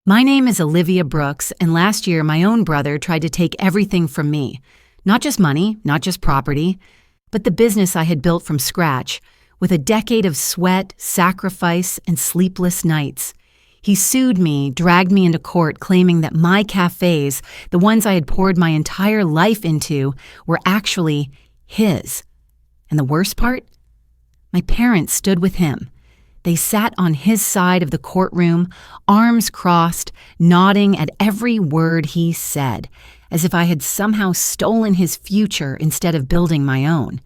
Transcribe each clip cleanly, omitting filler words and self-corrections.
My name is Olivia Brooks, and last year my own brother tried to take everything from me. Not just money, not just property, but the business I had built from scratch, with a decade of sweat, sacrifice, and sleepless nights. He sued me, dragged me into court, claiming that my cafes, the ones I had poured my entire life into, were actually his. And the worst part? My parents stood with him. They sat on his side of the courtroom, arms crossed, nodding at every word he said, as if I had somehow stolen his future instead of building my own.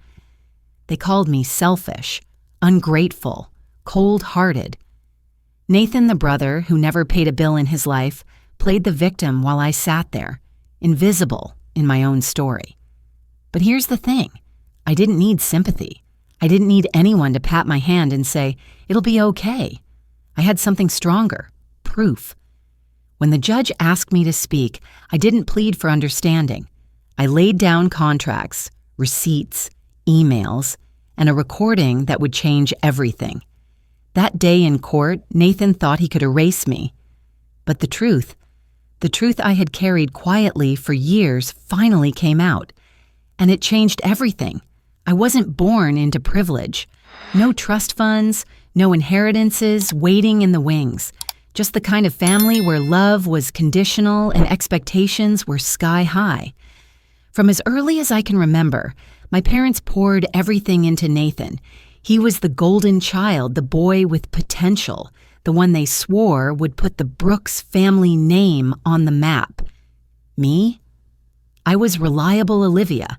They called me selfish, ungrateful, cold-hearted. Nathan, the brother who never paid a bill in his life, played the victim while I sat there, invisible in my own story. But here's the thing. I didn't need sympathy. I didn't need anyone to pat my hand and say, "It'll be okay." I had something stronger, proof. When the judge asked me to speak, I didn't plead for understanding. I laid down contracts, receipts, emails, and a recording that would change everything. That day in court, Nathan thought he could erase me. But the truth I had carried quietly for years finally came out. And it changed everything. I wasn't born into privilege. No trust funds, no inheritances waiting in the wings. Just the kind of family where love was conditional and expectations were sky high. From as early as I can remember, my parents poured everything into Nathan. He was the golden child, the boy with potential, the one they swore would put the Brooks family name on the map. Me? I was reliable Olivia,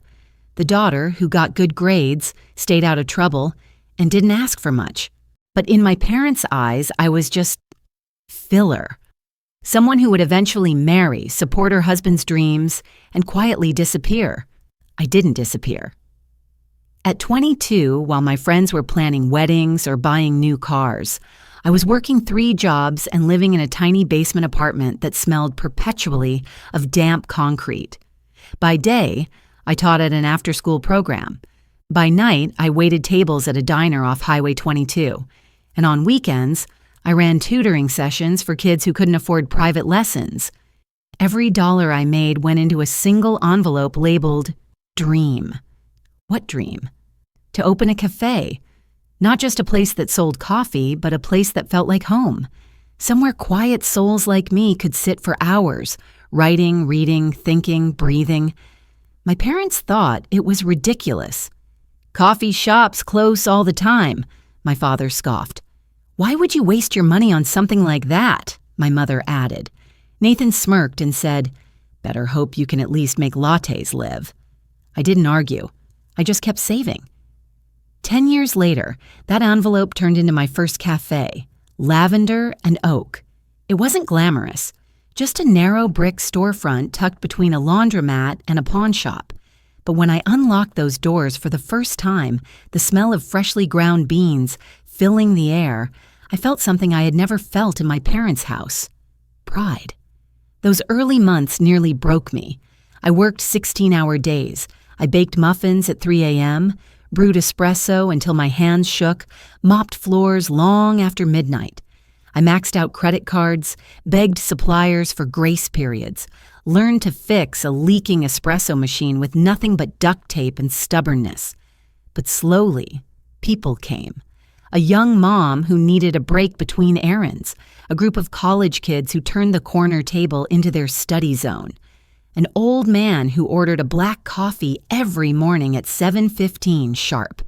the daughter who got good grades, stayed out of trouble, and didn't ask for much. But in my parents' eyes, I was just filler. Someone who would eventually marry, support her husband's dreams, and quietly disappear. I didn't disappear. At 22, while my friends were planning weddings or buying new cars, I was working 3 jobs and living in a tiny basement apartment that smelled perpetually of damp concrete. By day, I taught at an after-school program. By night, I waited tables at a diner off Highway 22. And on weekends, I ran tutoring sessions for kids who couldn't afford private lessons. Every dollar I made went into a single envelope labeled dream. What dream? To open a cafe. Not just a place that sold coffee, but a place that felt like home. Somewhere quiet souls like me could sit for hours, writing, reading, thinking, breathing. My parents thought it was ridiculous. "Coffee shops close all the time," my father scoffed. "Why would you waste your money on something like that?" my mother added. Nathan smirked and said, "Better hope you can at least make lattes live." I didn't argue. I just kept saving. 10 years later, that envelope turned into my first cafe, Lavender and Oak. It wasn't glamorous. Just a narrow brick storefront tucked between a laundromat and a pawn shop. But when I unlocked those doors for the first time, the smell of freshly ground beans filling the air, I felt something I had never felt in my parents' house. Pride. Those early months nearly broke me. I worked 16-hour days. I baked muffins at 3 a.m., brewed espresso until my hands shook, mopped floors long after midnight. I maxed out credit cards, begged suppliers for grace periods, learned to fix a leaking espresso machine with nothing but duct tape and stubbornness. But slowly, people came. A young mom who needed a break between errands, a group of college kids who turned the corner table into their study zone, an old man who ordered a black coffee every morning at 7:15 sharp.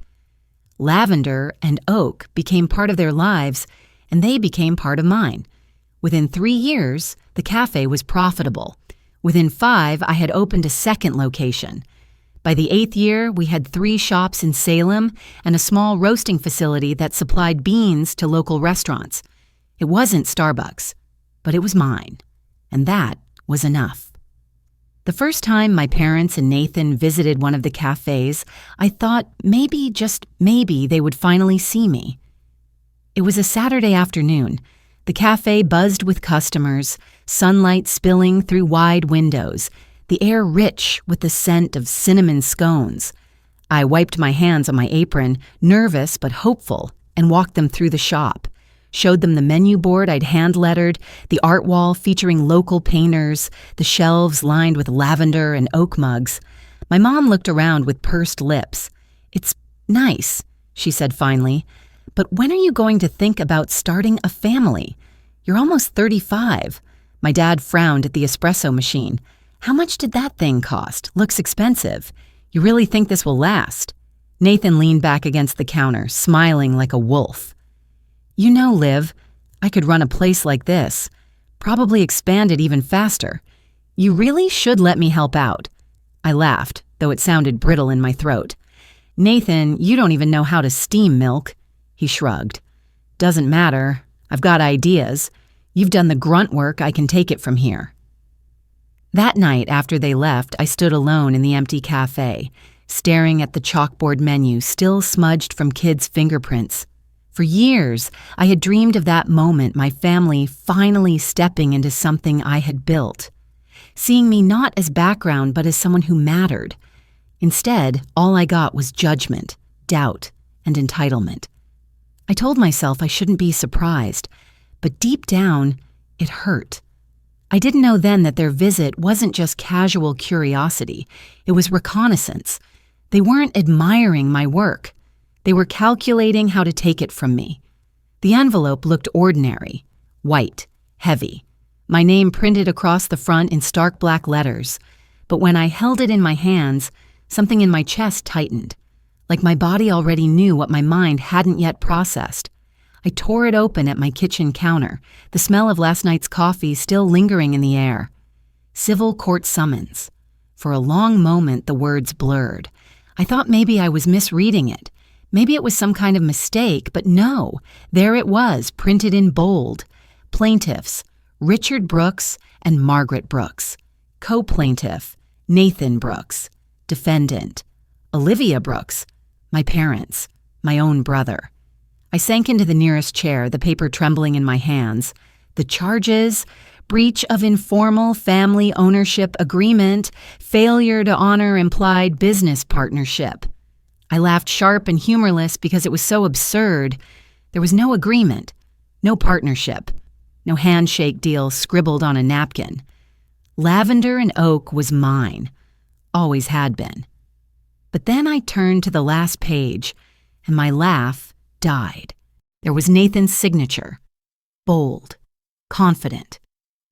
Lavender and Oak became part of their lives, and they became part of mine. Within 3 years, the cafe was profitable. Within 5, I had opened a second location. By the 8th year, we had 3 shops in Salem and a small roasting facility that supplied beans to local restaurants. It wasn't Starbucks, but it was mine, and that was enough. The first time my parents and Nathan visited one of the cafes, I thought maybe, just maybe, they would finally see me. It was a Saturday afternoon. The cafe buzzed with customers, sunlight spilling through wide windows, the air rich with the scent of cinnamon scones. I wiped my hands on my apron, nervous but hopeful, and walked them through the shop. showed them the menu board I'd hand-lettered, the art wall featuring local painters, the shelves lined with lavender and oak mugs. My mom looked around with pursed lips. "It's nice," she said finally, "but when are you going to think about starting a family? You're almost 35. My dad frowned at the espresso machine. "How much did that thing cost? Looks expensive. You really think this will last?" Nathan leaned back against the counter, smiling like a wolf. "You know, Liv, I could run a place like this. Probably expand it even faster. You really should let me help out." I laughed, though it sounded brittle in my throat. "Nathan, you don't even know how to steam milk." He shrugged. "Doesn't matter. I've got ideas. You've done the grunt work. I can take it from here." That night, after they left, I stood alone in the empty cafe, staring at the chalkboard menu still smudged from kids' fingerprints. For years, I had dreamed of that moment, my family finally stepping into something I had built, seeing me not as background but as someone who mattered. Instead, all I got was judgment, doubt, and entitlement. I told myself I shouldn't be surprised, but deep down, it hurt. I didn't know then that their visit wasn't just casual curiosity, it was reconnaissance. They weren't admiring my work. They were calculating how to take it from me. The envelope looked ordinary, white, heavy, my name printed across the front in stark black letters. But when I held it in my hands, something in my chest tightened, like my body already knew what my mind hadn't yet processed. I tore it open at my kitchen counter, the smell of last night's coffee still lingering in the air. Civil court summons. For a long moment, the words blurred. I thought maybe I was misreading it. Maybe it was some kind of mistake, but no, there it was, printed in bold. Plaintiffs, Richard Brooks and Margaret Brooks. Co-plaintiff, Nathan Brooks. Defendant, Olivia Brooks. My parents, my own brother. I sank into the nearest chair, the paper trembling in my hands. The charges: breach of informal family ownership agreement, failure to honor implied business partnership. I laughed sharp and humorless because it was so absurd. There was no agreement, no partnership, no handshake deal scribbled on a napkin. Lavender and oak was mine, always had been. But then I turned to the last page, and my laugh died. There was Nathan's signature, bold, confident,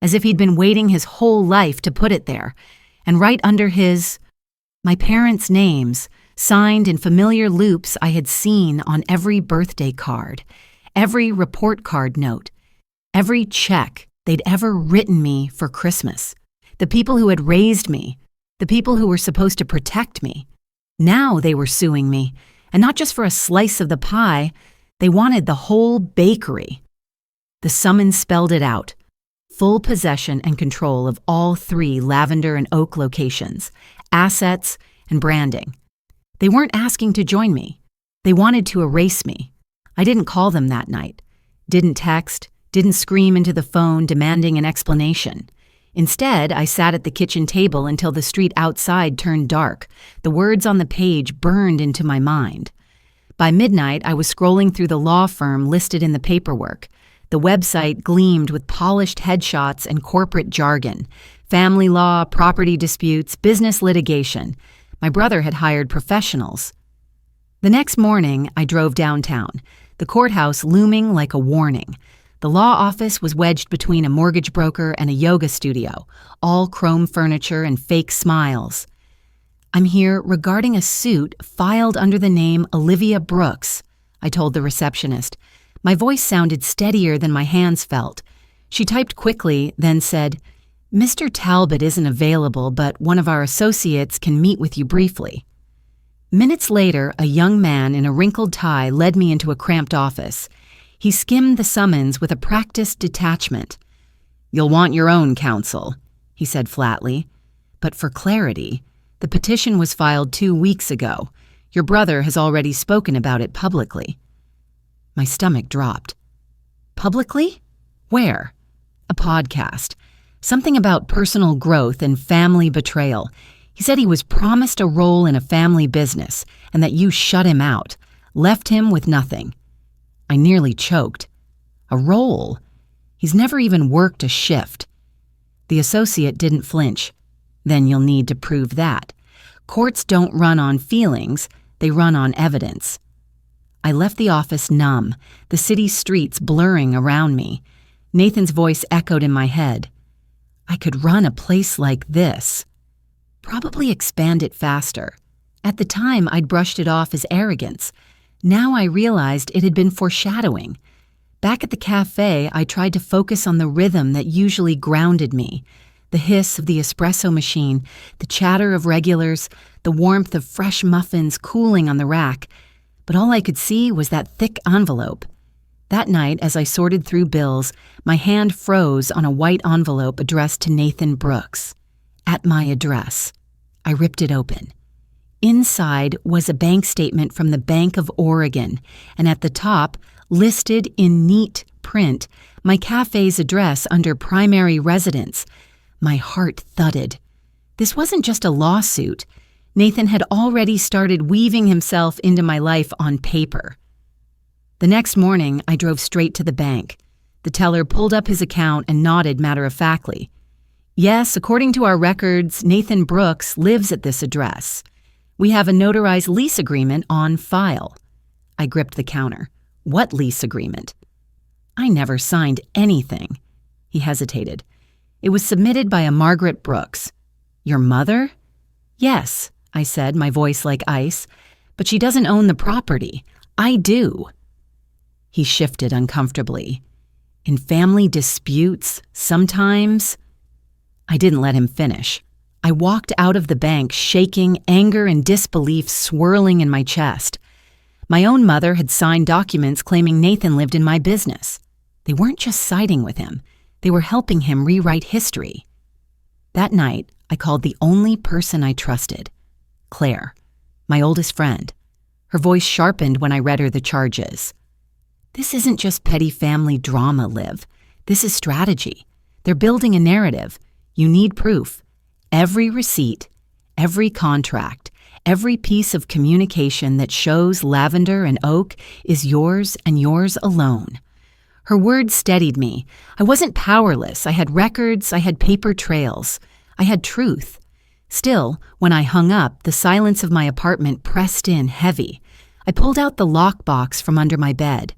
as if he'd been waiting his whole life to put it there, and right under his, my parents' names, signed in familiar loops I had seen on every birthday card, every report card note, every check they'd ever written me for Christmas. The people who had raised me, the people who were supposed to protect me. Now they were suing me, and not just for a slice of the pie, they wanted the whole bakery. The summons spelled it out. Full possession and control of all 3 Lavender and Oak locations, assets, and branding. They weren't asking to join me. They wanted to erase me. I didn't call them that night. Didn't text, didn't scream into the phone demanding an explanation. Instead, I sat at the kitchen table until the street outside turned dark. The words on the page burned into my mind. By midnight, I was scrolling through the law firm listed in the paperwork. The website gleamed with polished headshots and corporate jargon. Family law, property disputes, business litigation. My brother had hired professionals. The next morning, I drove downtown, the courthouse looming like a warning. The law office was wedged between a mortgage broker and a yoga studio, all chrome furniture and fake smiles. "I'm here regarding a suit filed under the name Olivia Brooks," I told the receptionist. My voice sounded steadier than my hands felt. She typed quickly, then said, "Mr. Talbot isn't available, but one of our associates can meet with you briefly." Minutes later, a young man in a wrinkled tie led me into a cramped office. He skimmed the summons with a practiced detachment. "You'll want your own counsel," he said flatly. "But for clarity, the petition was filed 2 weeks ago. Your brother has already spoken about it publicly." My stomach dropped. Publicly? Where? A podcast. Something about personal growth and family betrayal. He said he was promised a role in a family business and that you shut him out, left him with nothing. I nearly choked. A role. He's never even worked a shift. The associate didn't flinch. Then you'll need to prove that. Courts don't run on feelings, they run on evidence. I left the office numb, the city streets blurring around me. Nathan's voice echoed in my head. I could run a place like this. Probably expand it faster. At the time, I'd brushed it off as arrogance. Now I realized it had been foreshadowing. Back at the cafe, I tried to focus on the rhythm that usually grounded me. The hiss of the espresso machine, the chatter of regulars, the warmth of fresh muffins cooling on the rack. But all I could see was that thick envelope. That night, as I sorted through bills, my hand froze on a white envelope addressed to Nathan Brooks. At my address. I ripped it open. Inside was a bank statement from the Bank of Oregon, and at the top, listed in neat print, my cafe's address under primary residence. My heart thudded. This wasn't just a lawsuit. Nathan had already started weaving himself into my life on paper. The next morning, I drove straight to the bank. The teller pulled up his account and nodded matter-of-factly. Yes, according to our records, Nathan Brooks lives at this address. We have a notarized lease agreement on file. I gripped the counter. What lease agreement? I never signed anything. He hesitated. It was submitted by a Margaret Brooks. Your mother? Yes, I said, my voice like ice. But she doesn't own the property. I do. He shifted uncomfortably. In family disputes, sometimes... I didn't let him finish. I walked out of the bank shaking, anger and disbelief swirling in my chest. My own mother had signed documents claiming Nathan lived in my business. They weren't just siding with him. They were helping him rewrite history. That night, I called the only person I trusted, Claire, my oldest friend. Her voice sharpened when I read her the charges. This isn't just petty family drama, Liv. This is strategy. They're building a narrative. You need proof. Every receipt, every contract, every piece of communication that shows Lavender and Oak is yours and yours alone. Her words steadied me. I wasn't powerless. I had records. I had paper trails. I had truth. Still, when I hung up, the silence of my apartment pressed in heavy. I pulled out the lockbox from under my bed.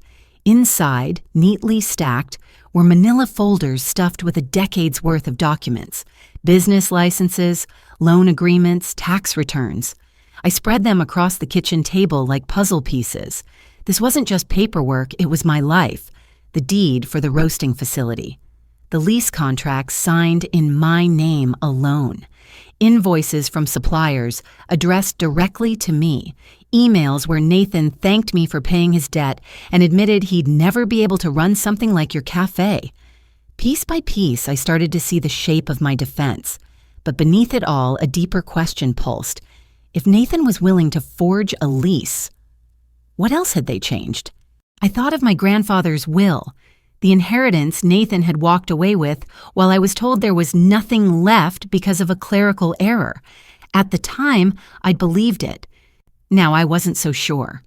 Inside, neatly stacked, were manila folders stuffed with a decade's worth of documents, business licenses, loan agreements, tax returns. I spread them across the kitchen table like puzzle pieces. This wasn't just paperwork, it was my life, the deed for the roasting facility. The lease contracts signed in my name alone. Invoices from suppliers addressed directly to me. Emails where Nathan thanked me for paying his debt and admitted he'd never be able to run something like your cafe. Piece by piece, I started to see the shape of my defense. But beneath it all, a deeper question pulsed. If Nathan was willing to forge a lease, what else had they changed? I thought of my grandfather's will, the inheritance Nathan had walked away with while I was told there was nothing left because of a clerical error. At the time, I'd believed it. Now I wasn't so sure.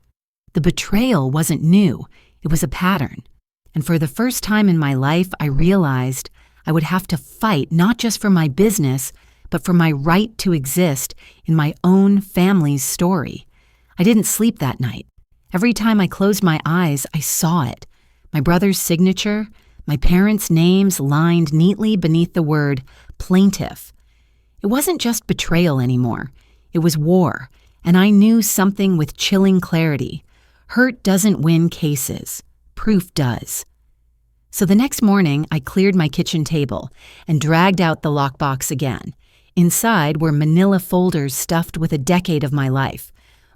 The betrayal wasn't new. It was a pattern. And for the first time in my life, I realized I would have to fight not just for my business, but for my right to exist in my own family's story. I didn't sleep that night. Every time I closed my eyes, I saw it. My brother's signature, my parents' names lined neatly beneath the word plaintiff. It wasn't just betrayal anymore. It was war, and I knew something with chilling clarity. Hurt doesn't win cases. Proof does. So the next morning, I cleared my kitchen table and dragged out the lockbox again. Inside were manila folders stuffed with a decade of my life.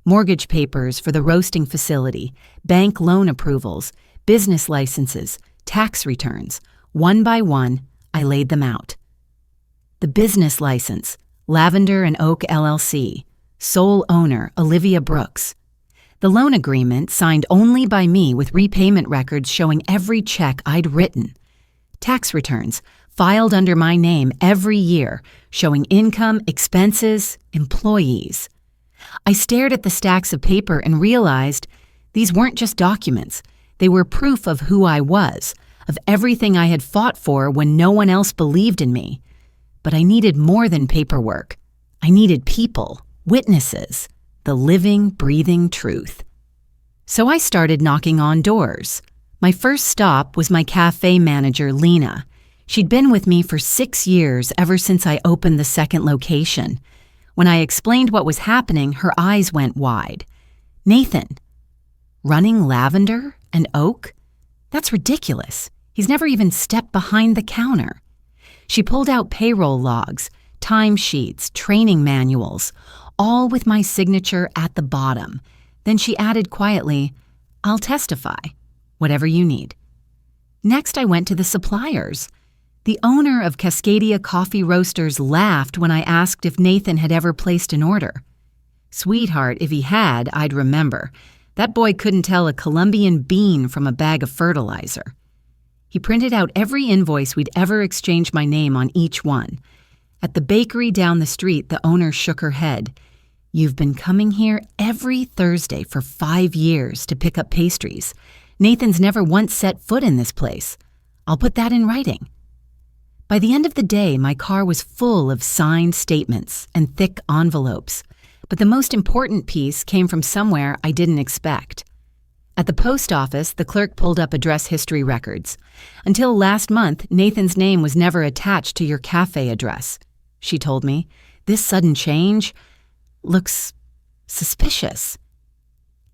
Mortgage papers for the roasting facility, bank loan approvals, business licenses, tax returns. One by one, I laid them out. The business license, Lavender and Oak LLC, sole owner, Olivia Brooks. The loan agreement, signed only by me with repayment records showing every check I'd written. Tax returns, filed under my name every year, showing income, expenses, employees. I stared at the stacks of paper and realized these weren't just documents. They were proof of who I was, of everything I had fought for when no one else believed in me. But I needed more than paperwork. I needed people, witnesses, the living, breathing truth. So I started knocking on doors. My first stop was my cafe manager, Lena. She'd been with me for 6 years, ever since I opened the second location. When I explained what was happening, her eyes went wide. "Nathan, running lavender and oak? That's ridiculous. He's never even stepped behind the counter." She pulled out payroll logs, timesheets, training manuals, all with my signature at the bottom. Then she added quietly, "I'll testify, whatever you need." Next, I went to the suppliers. The owner of Cascadia Coffee Roasters laughed when I asked if Nathan had ever placed an order. Sweetheart, if he had, I'd remember. That boy couldn't tell a Colombian bean from a bag of fertilizer. He printed out every invoice we'd ever exchanged my name on each one. At the bakery down the street, the owner shook her head. "You've been coming here every Thursday for 5 years to pick up pastries. Nathan's never once set foot in this place. I'll put that in writing." By the end of the day, my car was full of signed statements and thick envelopes. But the most important piece came from somewhere I didn't expect. At the post office, the clerk pulled up address history records. "Until last month, Nathan's name was never attached to your cafe address," she told me. "This sudden change looks suspicious."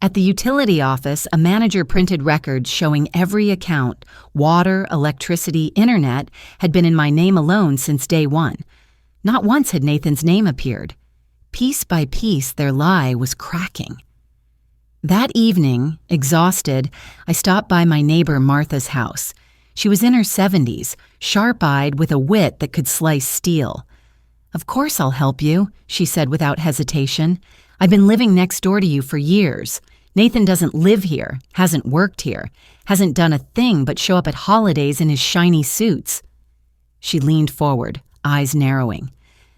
At the utility office, a manager printed records showing every account, water, electricity, internet, had been in my name alone since day one. Not once had Nathan's name appeared. Piece by piece, their lie was cracking. That evening, exhausted, I stopped by my neighbor Martha's house. She was in her 70s, sharp-eyed with a wit that could slice steel. "Of course I'll help you," she said without hesitation. "I've been living next door to you for years. Nathan doesn't live here, hasn't worked here, hasn't done a thing but show up at holidays in his shiny suits." She leaned forward, eyes narrowing.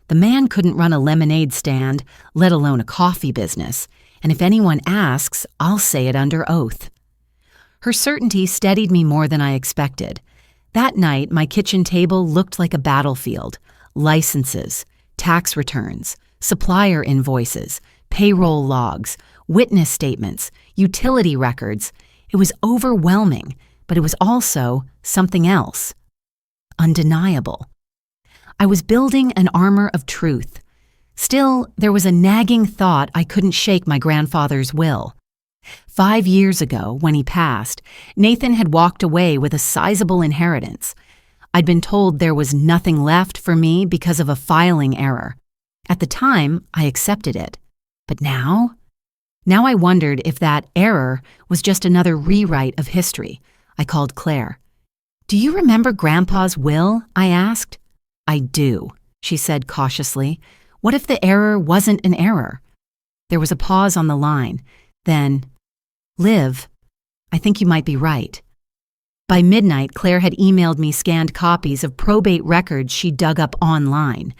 "The man couldn't run a lemonade stand, let alone a coffee business. And if anyone asks, I'll say it under oath." Her certainty steadied me more than I expected. That night, my kitchen table looked like a battlefield. Licenses, tax returns, supplier invoices, payroll logs, witness statements, utility records. It was overwhelming, but it was also something else. Undeniable. I was building an armor of truth. Still, there was a nagging thought I couldn't shake: my grandfather's will. 5 years ago, when he passed, Nathan had walked away with a sizable inheritance. I'd been told there was nothing left for me because of a filing error. At the time, I accepted it. But now? Now I wondered if that error was just another rewrite of history. I called Claire. "Do you remember Grandpa's will?" I asked. "I do," she said cautiously. "What if the error wasn't an error?" There was a pause on the line. Then, "Liv, I think you might be right." By midnight, Claire had emailed me scanned copies of probate records she dug up online.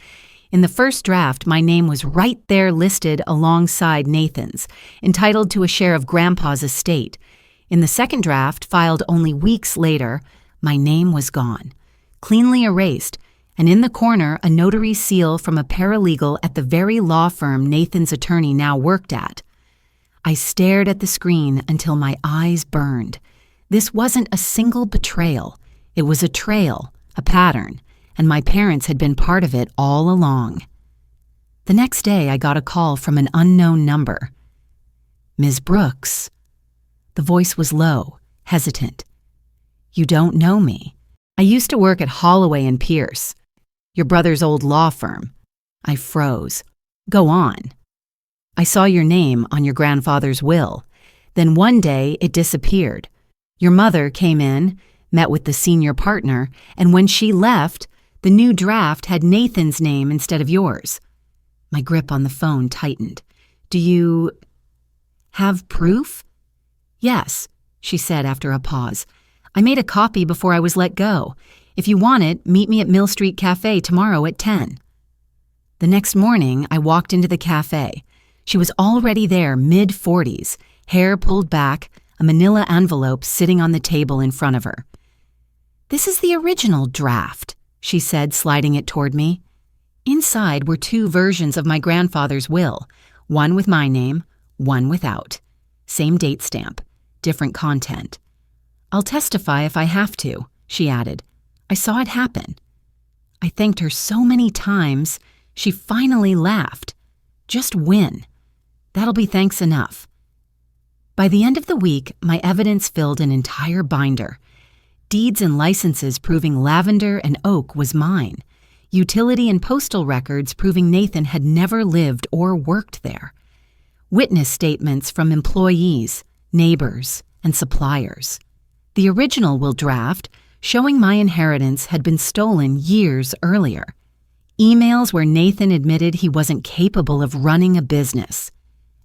In the first draft, my name was right there listed alongside Nathan's, entitled to a share of Grandpa's estate. In the second draft, filed only weeks later, my name was gone, cleanly erased, and in the corner, a notary seal from a paralegal at the very law firm Nathan's attorney now worked at. I stared at the screen until my eyes burned. This wasn't a single betrayal. It was a trail, a pattern, and my parents had been part of it all along. The next day, I got a call from an unknown number. "Ms. Brooks." The voice was low, hesitant. "You don't know me. I used to work at Holloway and Pierce, your brother's old law firm." I froze. "Go on." "I saw your name on your grandfather's will. Then one day it disappeared. Your mother came in, met with the senior partner, and when she left, the new draft had Nathan's name instead of yours." My grip on the phone tightened. "Do you have proof?" "Yes," she said after a pause. "I made a copy before I was let go. If you want it, meet me at Mill Street Cafe tomorrow at 10. The next morning, I walked into the cafe. She was already there, mid-40s, hair pulled back, a manila envelope sitting on the table in front of her. "This is the original draft," she said, sliding it toward me. Inside were 2 versions of my grandfather's will, one with my name, one without. Same date stamp, different content. "I'll testify if I have to," she added. "I saw it happen." I thanked her so many times, she finally laughed. "Just win. That'll be thanks enough." By the end of the week, my evidence filled an entire binder. Deeds and licenses proving Lavender and Oak was mine. Utility and postal records proving Nathan had never lived or worked there. Witness statements from employees, neighbors, and suppliers. The original will draft showing my inheritance had been stolen years earlier. Emails where Nathan admitted he wasn't capable of running a business.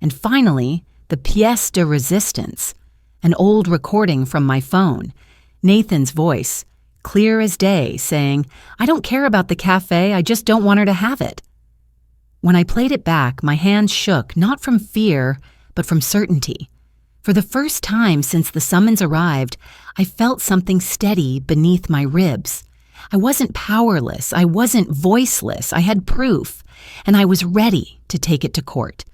And finally, the pièce de résistance, an old recording from my phone, Nathan's voice, clear as day, saying, "I don't care about the cafe, I just don't want her to have it." When I played it back, my hands shook, not from fear, but from certainty. For the first time since the summons arrived, I felt something steady beneath my ribs. I wasn't powerless, I wasn't voiceless, I had proof, and I was ready to take it to court.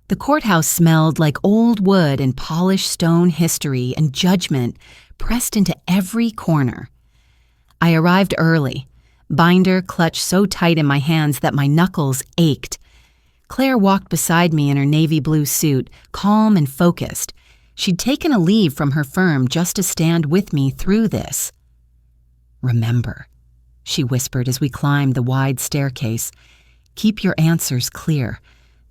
The courthouse smelled like old wood and polished stone history and judgment pressed into every corner. I arrived early, binder clutched so tight in my hands that my knuckles ached. Claire walked beside me in her navy blue suit, calm and focused. She'd taken a leave from her firm just to stand with me through this. "Remember," she whispered as we climbed the wide staircase, "keep your answers clear.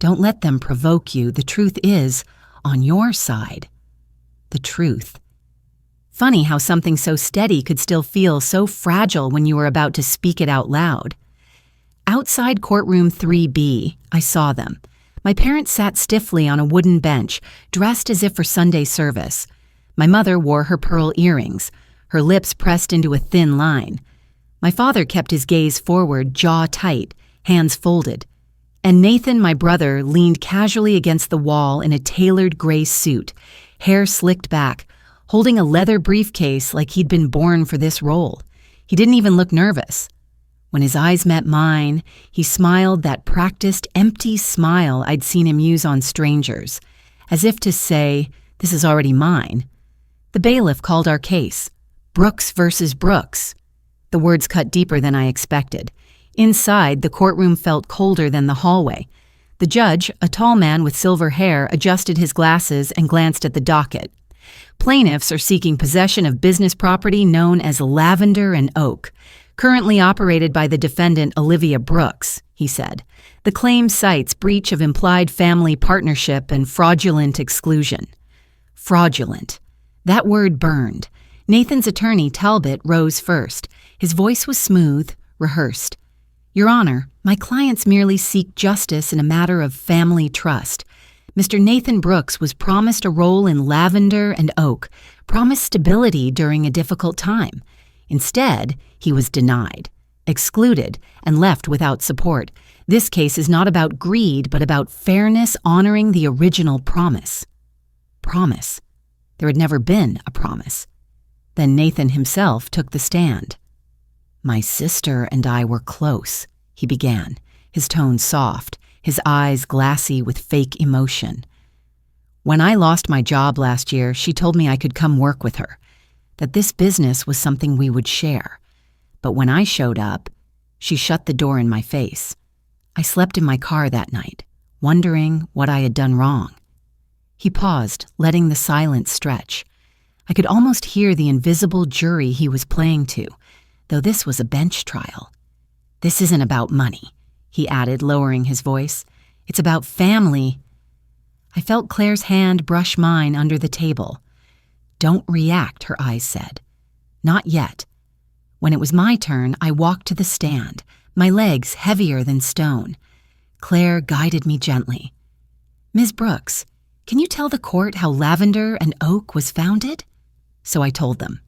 Don't let them provoke you. The truth is on your side." The truth. Funny how something so steady could still feel so fragile when you were about to speak it out loud. Outside courtroom 3B, I saw them. My parents sat stiffly on a wooden bench, dressed as if for Sunday service. My mother wore her pearl earrings, her lips pressed into a thin line. My father kept his gaze forward, jaw tight, hands folded. And Nathan, my brother, leaned casually against the wall in a tailored gray suit, hair slicked back, holding a leather briefcase like he'd been born for this role. He didn't even look nervous. When his eyes met mine, he smiled that practiced, empty smile I'd seen him use on strangers, as if to say, "This is already mine." The bailiff called our case, Brooks versus Brooks. The words cut deeper than I expected. Inside, the courtroom felt colder than the hallway. The judge, a tall man with silver hair, adjusted his glasses and glanced at the docket. Plaintiffs are seeking possession of business property known as Lavender and Oak, currently operated by the defendant Olivia Brooks, he said. The claim cites breach of implied family partnership and fraudulent exclusion. Fraudulent. That word burned. Nathan's attorney, Talbot, rose first. His voice was smooth, rehearsed. "Your Honor, my clients merely seek justice in a matter of family trust. Mr. Nathan Brooks was promised a role in Lavender and Oak, promised stability during a difficult time. Instead, he was denied, excluded, and left without support. This case is not about greed, but about fairness honoring the original promise." Promise. There had never been a promise. Then Nathan himself took the stand. "My sister and I were close," he began, his tone soft, his eyes glassy with fake emotion. "When I lost my job last year, she told me I could come work with her, that this business was something we would share. But when I showed up, she shut the door in my face. I slept in my car that night, wondering what I had done wrong." He paused, letting the silence stretch. I could almost hear the invisible jury he was playing to, though this was a bench trial. "This isn't about money," he added, lowering his voice. "It's about family." I felt Claire's hand brush mine under the table. "Don't react," her eyes said. "Not yet." When it was my turn, I walked to the stand, my legs heavier than stone. Claire guided me gently. "Ms. Brooks, can you tell the court how Lavender and Oak was founded?" So I told them.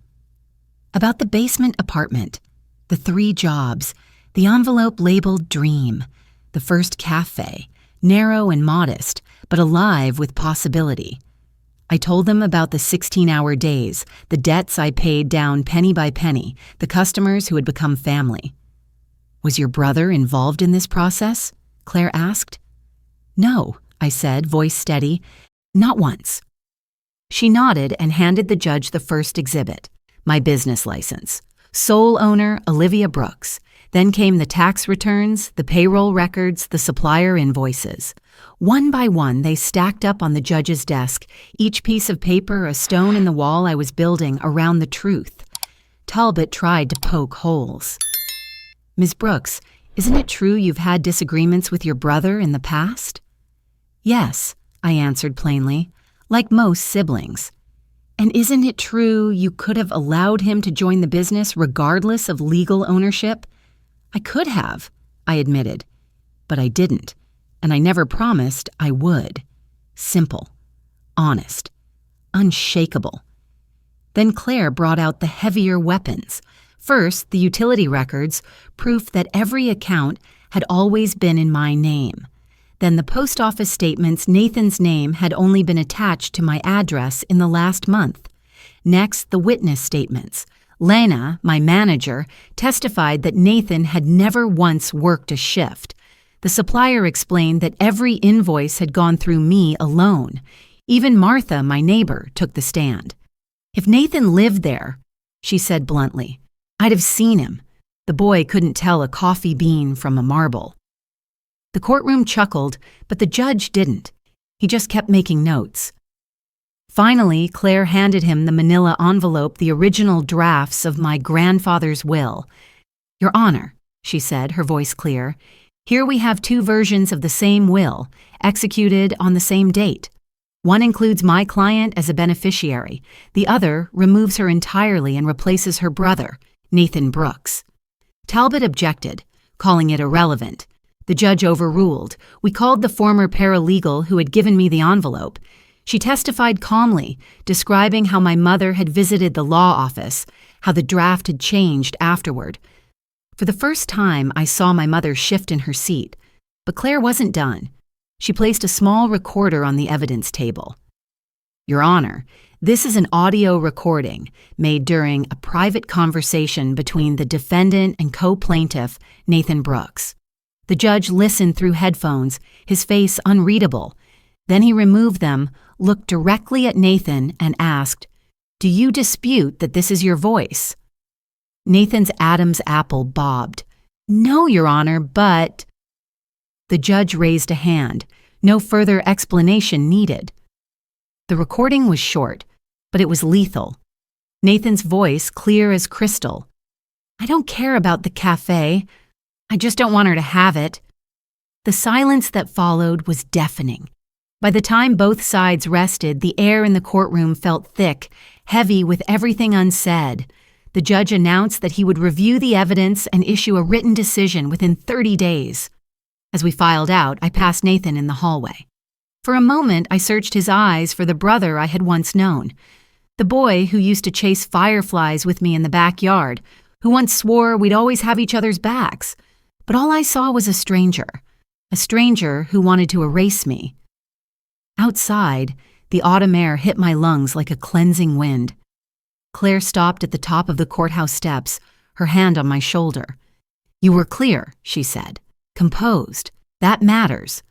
About the basement apartment, the 3 jobs, the envelope labeled Dream, the first cafe, narrow and modest, but alive with possibility. I told them about the 16-hour days, the debts I paid down penny by penny, the customers who had become family. "Was your brother involved in this process?" Claire asked. "No," I said, voice steady. "Not once." She nodded and handed the judge the first exhibit, my business license. Sole owner, Olivia Brooks. Then came the tax returns, the payroll records, the supplier invoices. One by one, they stacked up on the judge's desk, each piece of paper a stone in the wall I was building around the truth. Talbot tried to poke holes. "Ms. Brooks, isn't it true you've had disagreements with your brother in the past?" "Yes," I answered plainly, "like most siblings." "And isn't it true you could have allowed him to join the business regardless of legal ownership?" "I could have," I admitted, "but I didn't, and I never promised I would." Simple, honest, unshakable. Then Claire brought out the heavier weapons. First, the utility records, proof that every account had always been in my name. Then the post office statements Nathan's name had only been attached to my address in the last month. Next, the witness statements. Lena, my manager, testified that Nathan had never once worked a shift. The supplier explained that every invoice had gone through me alone. Even Martha, my neighbor, took the stand. "If Nathan lived there," she said bluntly, "I'd have seen him. The boy couldn't tell a coffee bean from a marble." The courtroom chuckled, but the judge didn't. He just kept making notes. Finally, Claire handed him the manila envelope, the original drafts of my grandfather's will. "Your Honor," she said, her voice clear, "here we have two versions of the same will, executed on the same date. One includes my client as a beneficiary. The other removes her entirely and replaces her brother, Nathan Brooks." Talbot objected, calling it irrelevant. The judge overruled. We called the former paralegal who had given me the envelope. She testified calmly, describing how my mother had visited the law office, how the draft had changed afterward. For the first time, I saw my mother shift in her seat. But Claire wasn't done. She placed a small recorder on the evidence table. "Your Honor, this is an audio recording made during a private conversation between the defendant and co-plaintiff, Nathan Brooks." The judge listened through headphones, his face unreadable. Then he removed them, looked directly at Nathan, and asked, "Do you dispute that this is your voice?" Nathan's Adam's apple bobbed. "No, Your Honor, but—" The judge raised a hand. No further explanation needed. The recording was short, but it was lethal. Nathan's voice clear as crystal. "I don't care about the cafe. I just don't want her to have it." The silence that followed was deafening. By the time both sides rested, the air in the courtroom felt thick, heavy with everything unsaid. The judge announced that he would review the evidence and issue a written decision within 30 days. As we filed out, I passed Nathan in the hallway. For a moment, I searched his eyes for the brother I had once known. The boy who used to chase fireflies with me in the backyard, who once swore we'd always have each other's backs. But all I saw was a stranger who wanted to erase me. Outside, the autumn air hit my lungs like a cleansing wind. Claire stopped at the top of the courthouse steps, her hand on my shoulder. "You were clear," she said. "Composed. That matters.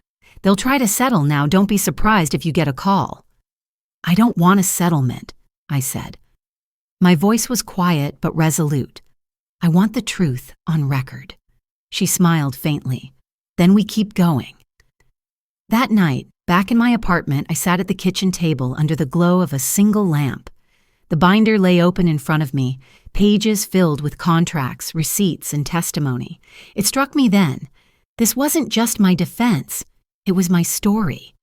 They'll try to settle now. Don't be surprised if you get a call." "I don't want a settlement," I said. My voice was quiet but resolute. "I want the truth on record." She smiled faintly. "Then we keep going." That night, back in my apartment, I sat at the kitchen table under the glow of a single lamp. The binder lay open in front of me, pages filled with contracts, receipts, and testimony. It struck me then. This wasn't just my defense. It was my story.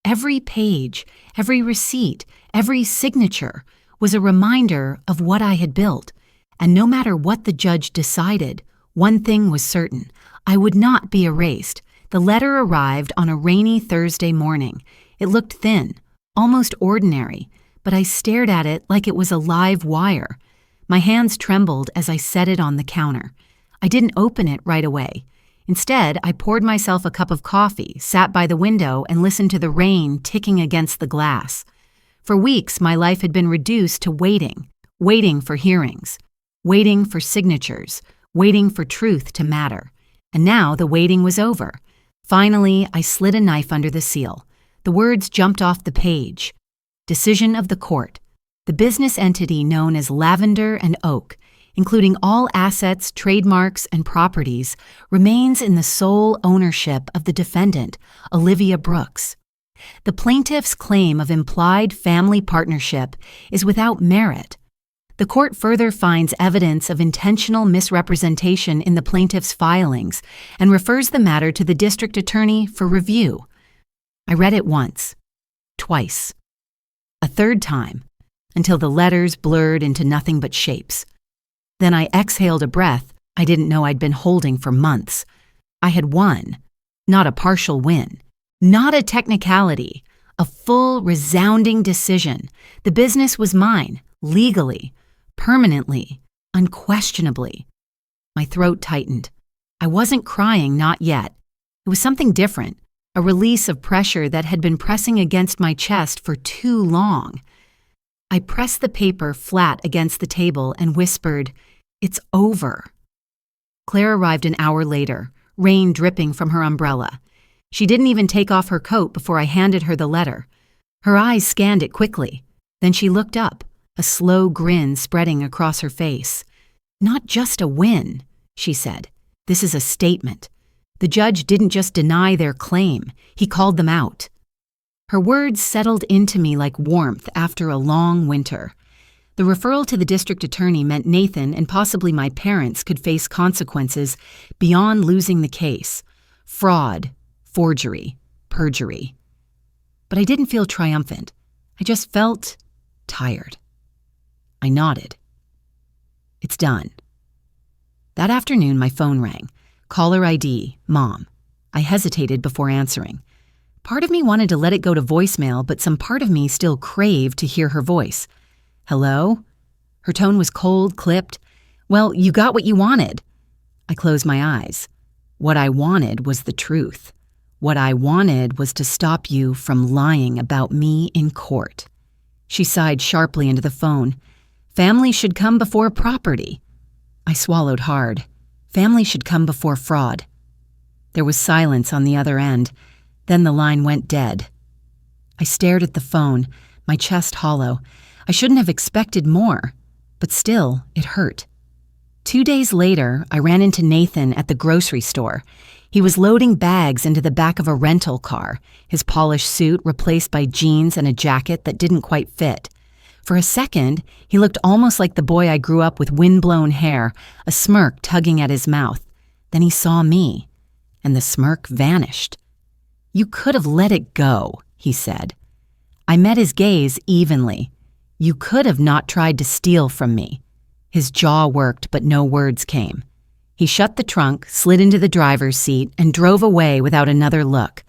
Every page, every receipt, every signature was a reminder of what I had built. And no matter what the judge decided, one thing was certain. I would not be erased. The letter arrived on a rainy Thursday morning. It looked thin, almost ordinary, but I stared at it like it was a live wire. My hands trembled as I set it on the counter. I didn't open it right away. Instead, I poured myself a cup of coffee, sat by the window, and listened to the rain ticking against the glass. For weeks, my life had been reduced to waiting for hearings, waiting for signatures, waiting for truth to matter. And now the waiting was over. Finally, I slid a knife under the seal. The words jumped off the page. Decision of the court. The business entity known as Lavender and Oak, including all assets, trademarks, and properties, remains in the sole ownership of the defendant, Olivia Brooks. The plaintiff's claim of implied family partnership is without merit. The court further finds evidence of intentional misrepresentation in the plaintiff's filings and refers the matter to the district attorney for review. I read it once, twice, a third time, until the letters blurred into nothing but shapes. Then I exhaled a breath I didn't know I'd been holding for months. I had won, not a partial win, not a technicality, a full, resounding decision. The business was mine, legally, permanently, unquestionably. My throat tightened. I wasn't crying, not yet. It was something different, a release of pressure that had been pressing against my chest for too long. I pressed the paper flat against the table and whispered, "It's over." Claire arrived an hour later, rain dripping from her umbrella. She didn't even take off her coat before I handed her the letter. Her eyes scanned it quickly. Then she looked up, a slow grin spreading across her face. "Not just a win," she said. "This is a statement. The judge didn't just deny their claim, he called them out." Her words settled into me like warmth after a long winter. The referral to the district attorney meant Nathan and possibly my parents could face consequences beyond losing the case. Fraud, forgery, perjury. But I didn't feel triumphant. I just felt tired. I nodded. "It's done." That afternoon, my phone rang. Caller ID, Mom. I hesitated before answering. Part of me wanted to let it go to voicemail, but some part of me still craved to hear her voice. "Hello?" Her tone was cold, clipped. "Well, you got what you wanted." I closed my eyes. What I wanted was the truth. What I wanted was to stop you from lying about me in court. She sighed sharply into the phone. "Family should come before property." I swallowed hard. Family should come before fraud. There was silence on the other end. Then the line went dead. I stared at the phone, my chest hollow. I shouldn't have expected more, but still, it hurt. 2 days later, I ran into Nathan at the grocery store. He was loading bags into the back of a rental car, his polished suit replaced by jeans and a jacket that didn't quite fit. For a second, he looked almost like the boy I grew up with windblown hair, a smirk tugging at his mouth. Then he saw me, and the smirk vanished. "You could have let it go," he said. I met his gaze evenly. "You could have not tried to steal from me." His jaw worked, but no words came. He shut the trunk, slid into the driver's seat, and drove away without another look.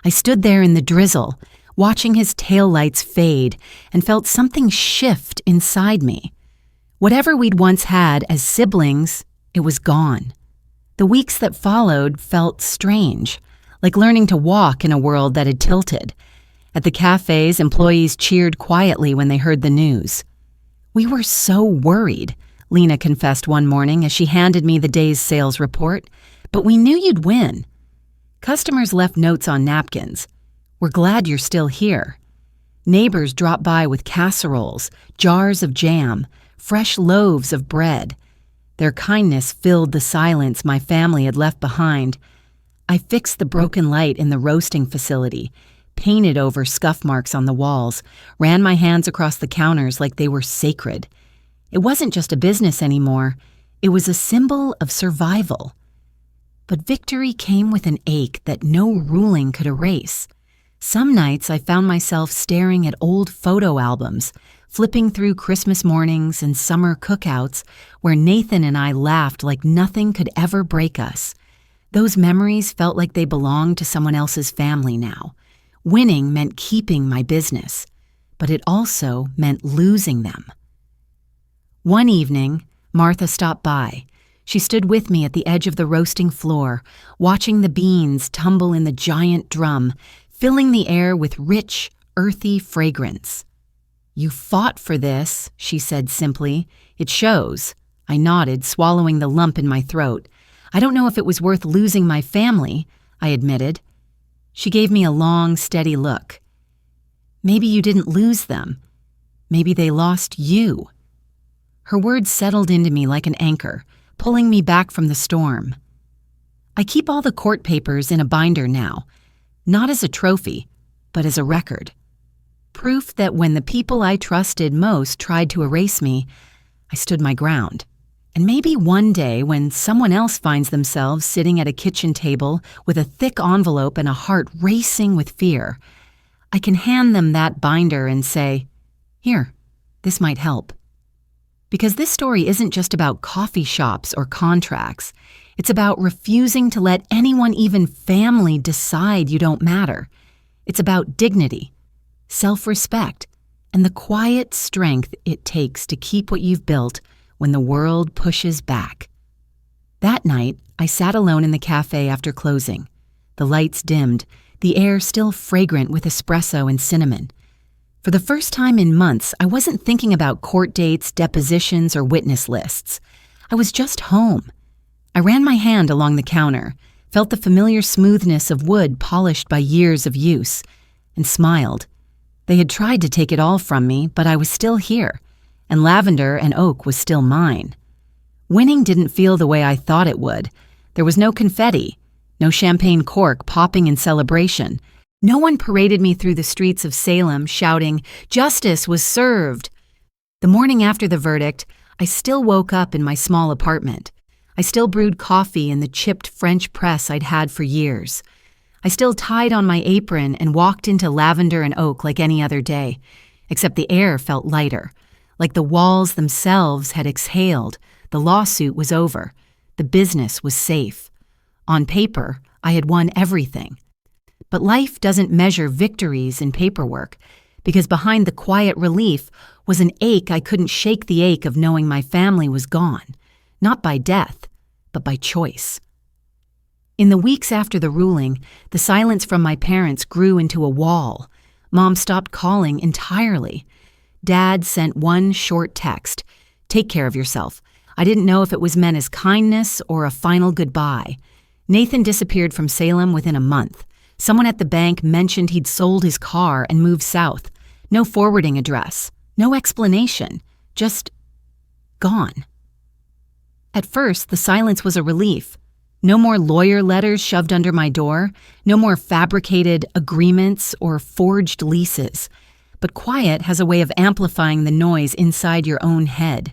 I stood there in the drizzle, watching his taillights fade, and felt something shift inside me. Whatever we'd once had as siblings, it was gone. The weeks that followed felt strange, like learning to walk in a world that had tilted. At the cafes, employees cheered quietly when they heard the news. "We were so worried," Lena confessed one morning as she handed me the day's sales report. "But we knew you'd win." Customers left notes on napkins. "We're glad you're still here." Neighbors dropped by with casseroles, jars of jam, fresh loaves of bread. Their kindness filled the silence my family had left behind. I fixed the broken light in the roasting facility, painted over scuff marks on the walls, ran my hands across the counters like they were sacred. It wasn't just a business anymore. It was a symbol of survival. But victory came with an ache that no ruling could erase. Some nights I found myself staring at old photo albums, flipping through Christmas mornings and summer cookouts where Nathan and I laughed like nothing could ever break us. Those memories felt like they belonged to someone else's family now. Winning meant keeping my business, but it also meant losing them. One evening, Martha stopped by. She stood with me at the edge of the roasting floor, watching the beans tumble in the giant drum, filling the air with rich, earthy fragrance. "You fought for this," she said simply. "It shows." I nodded, swallowing the lump in my throat. "I don't know if it was worth losing my family," I admitted. She gave me a long, steady look. "Maybe you didn't lose them. Maybe they lost you." Her words settled into me like an anchor, pulling me back from the storm. I keep all the court papers in a binder now, not as a trophy, but as a record. Proof that when the people I trusted most tried to erase me, I stood my ground. And maybe one day when someone else finds themselves sitting at a kitchen table with a thick envelope and a heart racing with fear, I can hand them that binder and say, "Here, this might help." Because this story isn't just about coffee shops or contracts. It's about refusing to let anyone, even family, decide you don't matter. It's about dignity, self-respect, and the quiet strength it takes to keep what you've built when the world pushes back. That night, I sat alone in the cafe after closing. The lights dimmed, the air still fragrant with espresso and cinnamon. For the first time in months, I wasn't thinking about court dates, depositions, or witness lists. I was just home. I ran my hand along the counter, felt the familiar smoothness of wood polished by years of use, and smiled. They had tried to take it all from me, but I was still here, and lavender and oak was still mine. Winning didn't feel the way I thought it would. There was no confetti, no champagne cork popping in celebration. No one paraded me through the streets of Salem shouting, "Justice was served." The morning after the verdict, I still woke up in my small apartment. I still brewed coffee in the chipped French press I'd had for years. I still tied on my apron and walked into lavender and oak like any other day, except the air felt lighter, like the walls themselves had exhaled. The lawsuit was over. The business was safe. On paper, I had won everything. But life doesn't measure victories in paperwork, because behind the quiet relief was an ache I couldn't shake, the ache of knowing my family was gone, not by death, but by choice. In the weeks after the ruling, the silence from my parents grew into a wall. Mom stopped calling entirely. Dad sent one short text, "Take care of yourself." I didn't know if it was meant as kindness or a final goodbye. Nathan disappeared from Salem within a month. Someone at the bank mentioned he'd sold his car and moved south. No forwarding address, no explanation, just gone. At first, the silence was a relief. No more lawyer letters shoved under my door, no more fabricated agreements or forged leases. But quiet has a way of amplifying the noise inside your own head.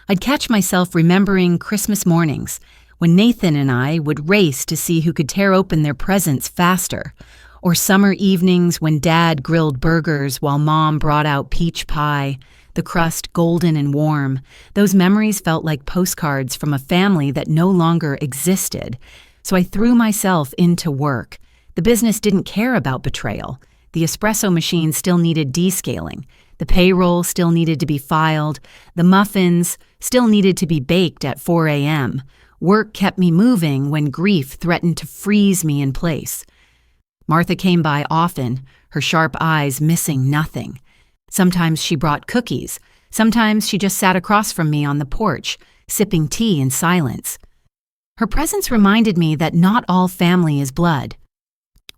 I'd catch myself remembering Christmas mornings, when Nathan and I would race to see who could tear open their presents faster, or summer evenings when Dad grilled burgers while Mom brought out peach pie, the crust golden and warm. Those memories felt like postcards from a family that no longer existed, so I threw myself into work. The business didn't care about betrayal. The espresso machine still needed descaling. The payroll still needed to be filed. The muffins still needed to be baked at 4 a.m. Work kept me moving when grief threatened to freeze me in place. Martha came by often, her sharp eyes missing nothing. Sometimes she brought cookies. Sometimes she just sat across from me on the porch, sipping tea in silence. Her presence reminded me that not all family is blood.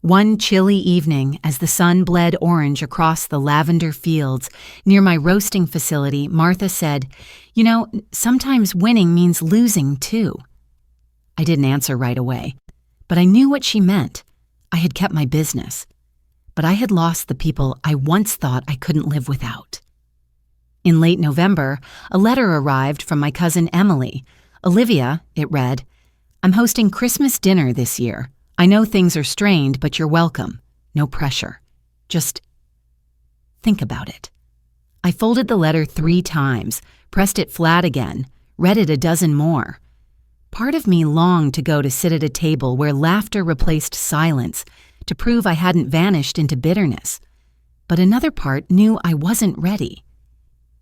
One chilly evening, as the sun bled orange across the lavender fields near my roasting facility, Martha said, "You know, sometimes winning means losing too." I didn't answer right away, but I knew what she meant. I had kept my business, but I had lost the people I once thought I couldn't live without. In late November, a letter arrived from my cousin Emily. "Olivia," it read, "I'm hosting Christmas dinner this year. I know things are strained, but you're welcome. No pressure. Just think about it." I folded the letter 3 times, pressed it flat again, read it a dozen more. Part of me longed to go to sit at a table where laughter replaced silence, to prove I hadn't vanished into bitterness. But another part knew I wasn't ready.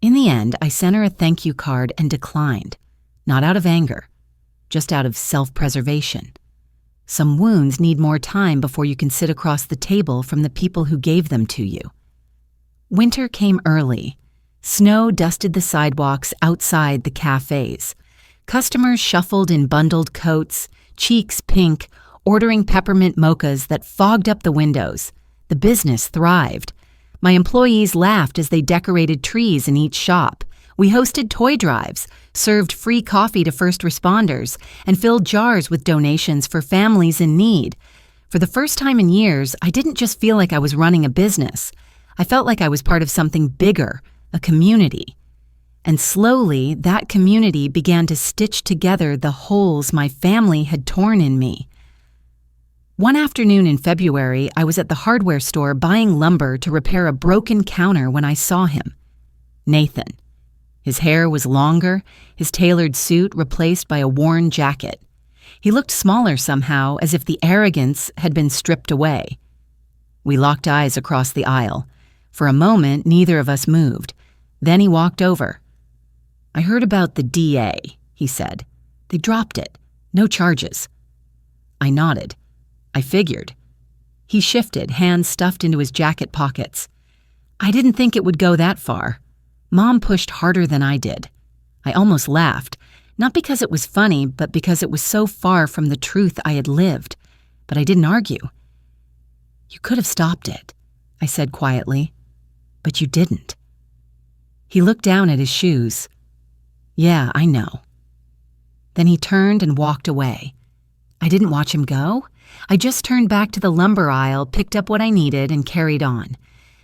In the end, I sent her a thank you card and declined, not out of anger, just out of self-preservation. Some wounds need more time before you can sit across the table from the people who gave them to you. Winter came early. Snow dusted the sidewalks outside the cafes. Customers shuffled in bundled coats, cheeks pink, ordering peppermint mochas that fogged up the windows. The business thrived. My employees laughed as they decorated trees in each shop. We hosted toy drives, served free coffee to first responders, and filled jars with donations for families in need. For the first time in years, I didn't just feel like I was running a business. I felt like I was part of something bigger, a community. And slowly, that community began to stitch together the holes my family had torn in me. One afternoon in February, I was at the hardware store buying lumber to repair a broken counter when I saw him. Nathan. His hair was longer, his tailored suit replaced by a worn jacket. He looked smaller somehow, as if the arrogance had been stripped away. We locked eyes across the aisle. For a moment, neither of us moved. Then he walked over. "I heard about the DA," he said. "They dropped it. No charges." I nodded. I figured. He shifted, hands stuffed into his jacket pockets. "I didn't think it would go that far. Mom pushed harder than I did." I almost laughed, not because it was funny, but because it was so far from the truth I had lived. But I didn't argue. "You could have stopped it," I said quietly. "But you didn't." He looked down at his shoes. "Yeah, I know." Then he turned and walked away. I didn't watch him go. I just turned back to the lumber aisle, picked up what I needed, and carried on.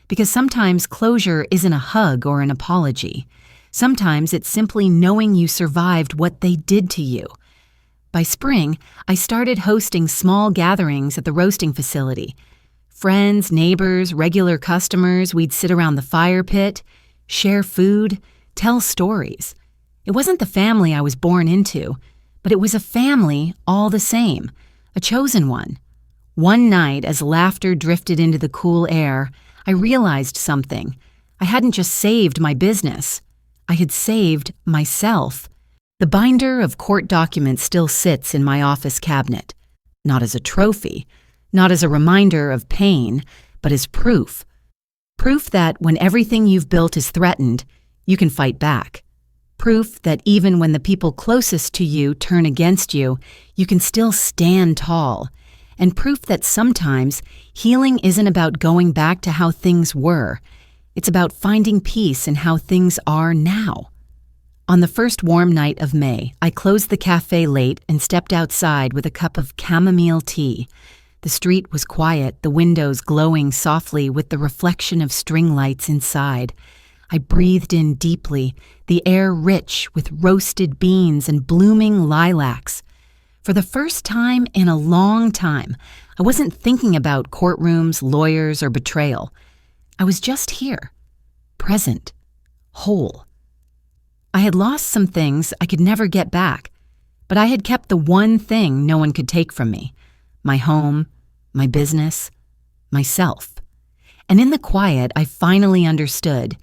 Because sometimes closure isn't a hug or an apology. Sometimes it's simply knowing you survived what they did to you. By spring, I started hosting small gatherings at the roasting facility. Friends, neighbors, regular customers, we'd sit around the fire pit, share food, tell stories. It wasn't the family I was born into, but it was a family all the same, a chosen one. One night, as laughter drifted into the cool air, I realized something. I hadn't just saved my business. I had saved myself. The binder of court documents still sits in my office cabinet. Not as a trophy, not as a reminder of pain, but as proof. Proof that when everything you've built is threatened, you can fight back. Proof that even when the people closest to you turn against you, you can still stand tall. And proof that sometimes healing isn't about going back to how things were. It's about finding peace in how things are now. On the first warm night of May, I closed the cafe late and stepped outside with a cup of chamomile tea. The street was quiet, the windows glowing softly with the reflection of string lights inside. I breathed in deeply, the air rich with roasted beans and blooming lilacs. For the first time in a long time, I wasn't thinking about courtrooms, lawyers, or betrayal. I was just here, present, whole. I had lost some things I could never get back, but I had kept the one thing no one could take from me: my home, my business, myself. And in the quiet, I finally understood.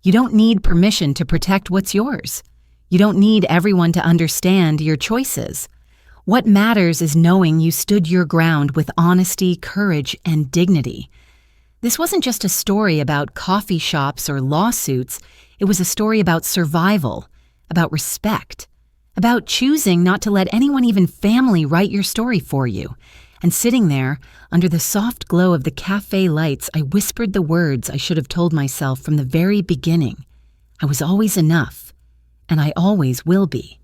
You don't need permission to protect what's yours. You don't need everyone to understand your choices. What matters is knowing you stood your ground with honesty, courage, and dignity. This wasn't just a story about coffee shops or lawsuits. It was a story about survival, about respect, about choosing not to let anyone, even family, write your story for you. And sitting there, under the soft glow of the cafe lights, I whispered the words I should have told myself from the very beginning. I was always enough, and I always will be.